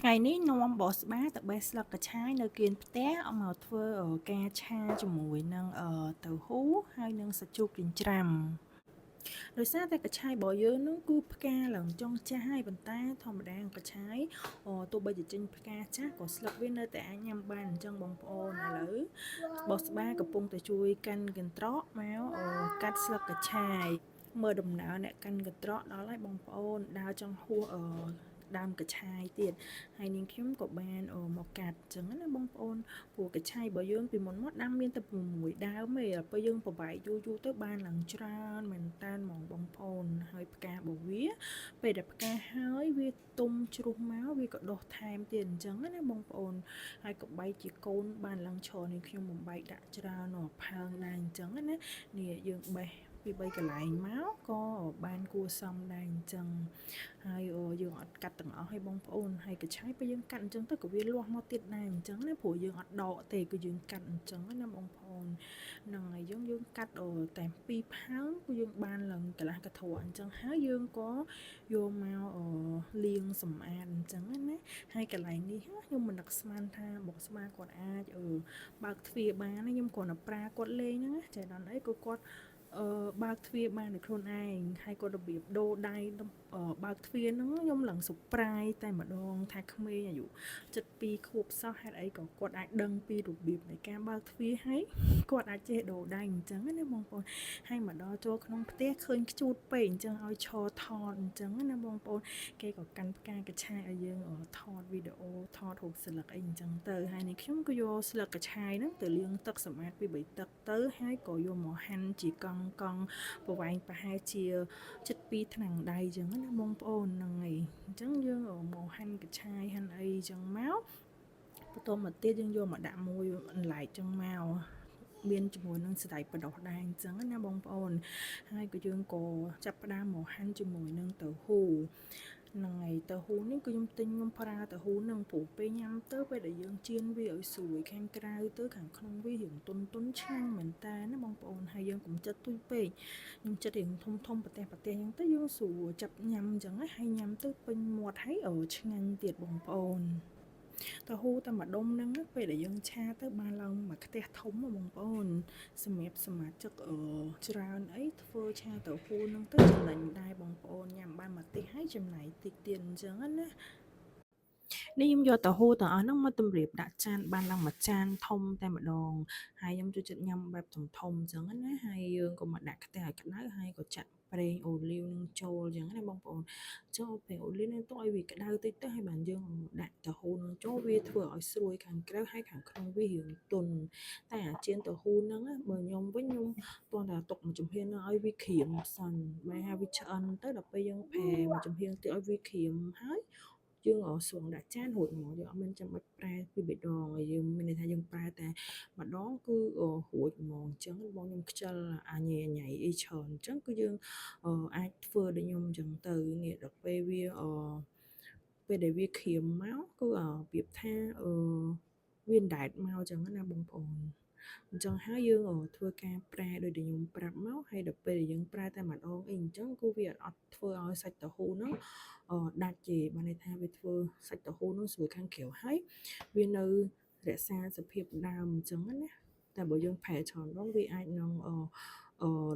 ថ្ងៃនេះនាំបសបាទៅបេះស្លឹកកញ្ឆាយនៅគៀនផ្ទះเอาមកធ្វើការឆាជាមួយនឹងទៅហ៊ូហើយនឹងសាច់ជ្រូកចិញ្ច្រាំដោយសារតែកញ្ឆាយរបស់យើងនោះគឺផ្កាឡើងចុងចាស់ហើយប៉ុន្តែធម្មតាកញ្ឆាយទោះបីជាចេញផ្កាចាស់ក៏ស្លឹកវានៅតែអាចញ៉ាំបានអញ្ចឹងបងប្អូនឥឡូវបសបាកំពុងតែជួយកាន់កន្ត្រកមកកាត់ស្លឹកកញ្ឆាយមើលដំណើរអ្នកកាន់កន្ត្រកដល់ហើយបងប្អូនដើរចង់ហួសដើមកញ្ឆាយទៀតហើយនាងខ្ញុំក៏បានមកកាត់អញ្ចឹងណាបងប្អូនព្រោះកញ្ឆាយរបស់យើងពីមុនមកដាំមានតែ6ដើមទេពេលយើងប្របែកយូរទៅបានឡើងច្រើនមែនតើហ្មងបងប្អូនហើយផ្ការបស់វាពេលដែលផ្កាហើយវាទុំជ្រុះមកវាក៏ដុះថែមទៀតអញ្ចឹងណាបងប្អូនហើយក៏បែកជាកូនបានឡើងឈរនាងខ្ញុំបំបែកដាក់ច្រើនផើងដែរអញ្ចឹងណានេះយើងបេះពី3កន្លែងមកក៏បានគួសមដែរអញ្ចឹងហើយយើងអត់កាត់ទាំងអស់ឲ្យបងប្អូនហើយកញ្ឆាយពេលយើងកាត់អញ្ចឹងទៅក៏វាលាស់មកទៀតដែរអញ្ចឹងណាព្រោះយើងអត់ដកទេគឺយើងកាត់អញ្ចឹងណាបងប្អូនហ្នឹងហើយយើងកាត់តែ2ផើងគឺយើងបានឡើងកន្លះកធរអញ្ចឹងហើយយើងក៏យកមកលាងសម្អាតអញ្ចឹងណាហើយកន្លែងនេះខ្ញុំមិននឹកស្មានថាបុកស្មាគាត់អាចបើកទ្វារបានខ្ញុំគ្រាន់តែប្រាគាត់លេងហ្នឹងណាចេះដល់អីក៏គាត់បើកទ្វារបានដោយខ្លួនឯងហើយគាត់របៀបដូរដៃបើកទ្វារហ្នឹងខ្ញុំឡើងសុប្រាយតែម្ដងថាក្មេងអាយុ7 ខួបសោះហេតុអីក៏គាត់អាចដឹងពីរបៀបនៃការបើកទ្វារហើយគាត់អាចចេះដូរដៃអញ្ចឹងណាបងប្អូនហើយមកដល់ចូលក្នុងផ្ទះឃើញខ្ជូតពេកអញ្ចឹងឲ្យឈរថតអញ្ចឹងណាបងប្អូនគេក៏កាន់ផ្កាកញ្ឆាយឲ្យយើងថតវីដេអូថតរូបស្លឹកអីអញ្ចឹងទៅហើយនេះខ្ញុំក៏យកស្លឹកកញ្ឆាយហ្នឹងទៅលាងទឹកសម្អាតពី3ទឹកទៅហើយក៏យកមកហាន់ជាកង់ប្រវែងប្រហែលជា7 ថ្នាំងដៃអញ្ចឹងណាបងប្អូនហ្នឹងហើយអញ្ចឹងយើងមកហាន់កញ្ឆាយហាន់អីអញ្ចឹងមកបន្ទាប់មកទៀតយើងយកមកដាក់មួយអន្លែកអញ្ចឹងមកមានជាមួយនឹងស្តៅបដោះដែរអញ្ចឹងណាបងប្អូនហើយក៏យើងក៏ចាប់ផ្ដើមមកហាន់ជាមួយនឹងទៅហ៊ូហ្នឹងហើយទៅហ៊ូនេះគឺខ្ញុំប្រើទៅហ៊ូនឹងព្រោះពេលញ៉ាំទៅពេលដែលយើងចៀនវាឲ្យស្រួយខាងក្រៅទៅខាងក្នុងវារៀងទន់ឆ្ងាញ់មែនតើណាបងប្អូនហើយយើងកុំចិត្តទុយពេកខ្ញុំចិត្តរៀងធំប្រទេសអញ្ចឹងទៅយើងស្រួលចាប់ញ៉ាំអញ្ចឹងហើយញ៉ាំទៅពេញមាត់ហើយឆ្ងាញ់ទៀតបងប្អូនទៅហ៊ូតែម្ដុំហ្នឹងពេលដែលយើងឆាទៅបានឡើងមួយខ្ទះធំបងប្អូនសម្រាប់សមាជិកច្រើនអីធ្វើឆាទៅហ៊ូហ្នឹងទៅចំណេញដែរបងប្អូនញ៉ាំបានមួយតិចហើយចំណាយតិចទៀតអញ្ចឹងណានេះខ្ញុំយកទៅហ៊ូទាំងអស់ហ្នឹងមកតម្រៀបដាក់ចានបានឡើងមួយចានធំតែម្ដងហើយខ្ញុំចូលចិត្តញ៉ាំបែបធំអញ្ចឹងណាហើយយើងក៏មកដាក់ខ្ទះឲ្យក្តៅហើយក៏ចាក់ប្រេងអូលីវនឹងចូលអញ្ចឹងណាបងប្អូនចូលប្រេងអូលីវនឹងទុកឲ្យវាក្តៅតិចទៅហើយបានយើងដាក់ទៅហ៊ូនឹងចូលវាធ្វើឲ្យស្រួយខាងក្រៅហើយខាងក្នុងវារៀងទន់តែអាជៀនទៅហ៊ូហ្នឹងបើខ្ញុំវិញខ្ញុំគ្រាន់តែទុកមួយចំហៀងនឹងឲ្យវាក្រៀមសិនបែរឲ្យវាឆ្អិនទៅដល់ពេលយើងប្រែមួយចំហៀងទៀតឲ្យវាក្រៀមហើយយើងស្វងដាក់ចានរួចហ្មងយើងអត់មានចាំបាច់ប្រែពីរដងយើងមានន័យថាយើងប្រែតែម្ដងគឺរួចហ្មងអញ្ចឹងបងខ្ញុំខ្ជិលអាញ៉ៃអីច្រើនអញ្ចឹងគឺយើងអាចធ្វើដូចខ្ញុំអញ្ចឹងទៅនេះដល់ពេលវាពេលដែលវាក្រៀមមកគឺរបៀបថាវាដែតមកអញ្ចឹងណាបងប្អូនអញ្ចឹងហើយយើងធ្វើការប្រែដោយដែលខ្ញុំប្រាប់មកហើយដល់ពេលដែលយើងប្រែតែម្ដងអីអញ្ចឹងគឺវាអត់ធ្វើឲ្យសាច់តៅហ៊ូហ្នឹងដាច់ទេបានន័យថាវាធ្វើសាច់តៅហ៊ូហ្នឹងស្រួយខាងក្រៅហើយវានៅរក្សាសភាពដើមអញ្ចឹងណាតែបើយើងប្រែច្រើនដងវាអាចនឹង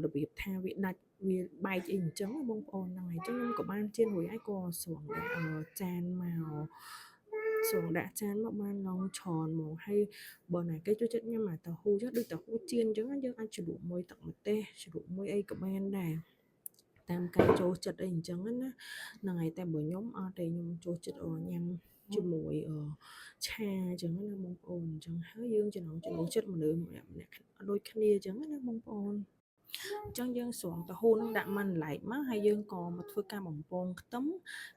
របៀបថាវាដាច់វាបែកអីអញ្ចឹងបងប្អូនហ្នឹងហើយអញ្ចឹងខ្ញុំក៏បានជៀនរួចហើយក៏ស្រង់ដាក់ចានមកស្រង់ដាក់ចានមកបានឡងច្រើនហ្មងហើយបើណាគេចូលចិត្តញ៉ាំអាតៅហ៊ូចឹងដូចតៅហ៊ូចៀនអញ្ចឹងយើងអាចជ្រលក់មួយទឹកម្ទេសជ្រលក់មួយអីក៏បានដែរតាមការចូលចិត្តអីអញ្ចឹងណាហ្នឹងហើយតែបើខ្ញុំអត់ទេខ្ញុំចូលចិត្តញ៉ាំជាមួយឆាអញ្ចឹងណាបងប្អូនអញ្ចឹងហើយយើងចំណងចិត្តមនុស្សម្នាក់ដូចគ្នាអញ្ចឹងណាបងប្អូនអញ្ចឹងយើងស្រង់តៅហ៊ូនឹងដាក់មិនឡែកមកហើយយើងក៏មកធ្វើការបំពងខ្ទឹម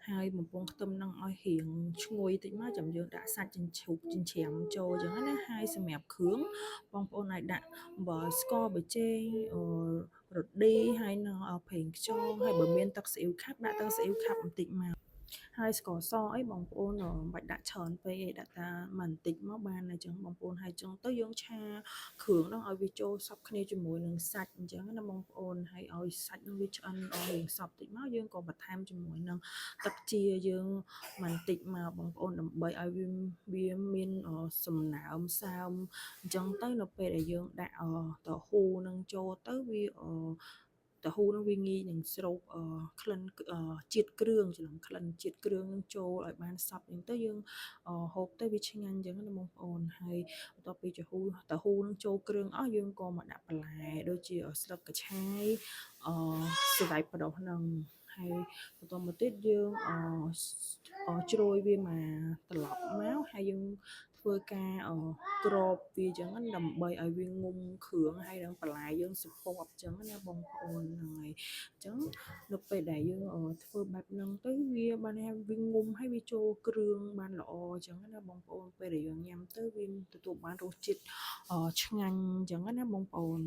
ហើយបំពងខ្ទឹមនឹងឲ្យរៀងឈ្ងុយតិចមកចាំយើងដាក់សាច់ចិញ្ជ្រូកចិញ្ច្រាំចូលអញ្ចឹងណាហើយសម្រាប់គ្រឿងបងប្អូនអាចដាក់អំបិលស្ករប៊ីចេងរ៉តឌីហើយនឹងប្រេងខ្យងហើយបើមានទឹកស៊ីអ៊ីវខាប់ដាក់ទឹកស៊ីអ៊ីវខាប់បន្តិចមក ហើយស្ករសអីបងប្អូនមិនបាច់ដាក់ច្រើនពេកទេដាក់តែបន្តិចមកបានអញ្ចឹងបងប្អូនហើយអញ្ចឹងទៅយើងឆាគ្រឿងហ្នឹងឲ្យវាចូលសព្វគ្នាជាមួយនឹងសាច់អញ្ចឹងណាបងប្អូនហើយឲ្យសាច់ហ្នឹងវាឆ្អិនរៀងសព្វតិចមកយើងក៏បន្ថែមជាមួយនឹងទឹកជាយើងបន្តិចមកបងប្អូនដើម្បីឲ្យវាមានសំណើមសើមអញ្ចឹងទៅនៅពេលដែលយើងដាក់តៅហ៊ូនឹងចូលទៅវាតៅហ៊ូនឹងវាងាយនឹងស្រូបក្លិនជាតិគ្រឿងច្រឡំក្លិនជាតិគ្រឿងនឹងចូលឲ្យបានសព្វអញ្ចឹងទៅយើងហូបទៅវាឆ្ងាញ់អញ្ចឹងណាបងប្អូនហើយបន្ទាប់ពីតៅហ៊ូនឹងចូលគ្រឿងអស់យើងក៏មកដាក់បន្លែដូចជាស្លឹកកញ្ឆាយសណ្តែកប្រុសហ្នឹងហើយបន្តមកទៀតយើងជ្រោយវាមកត្រឡប់មកហើយយើងធ្វើការក្របវាអញ្ចឹងដើម្បីឲ្យវាងុំគ្រឿងហើយនឹងបន្លែយើងសពអញ្ចឹងណាបងប្អូនហ្នឹងហើយអញ្ចឹងនៅពេលដែលយើងធ្វើបែបហ្នឹងទៅវាបានថាវាងុំហើយវាចូលគ្រឿងបានល្អអញ្ចឹងណាបងប្អូនពេលដែលយើងញ៉ាំទៅវាទទួលបានរសជាតិឆ្ងាញ់អញ្ចឹងណាបងប្អូន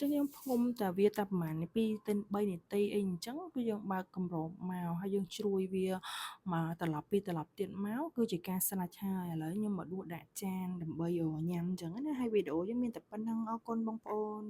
ចឹងយើងផ្ងុំតែវាតែប្រហែល2ទៅ3នាទីអីអញ្ចឹងគឺយើងបើកគម្របមកហើយយើងជ្រោយវាមកត្រឡប់ទៀតមកគឺជាការស្រេចហើយឥឡូវខ្ញុំមកដួសដាក់ចានដើម្បីញ៉ាំអញ្ចឹងណាហើយវីដេអូយើងមានតែប៉ុណ្្នឹងអរគុណបងប្អូន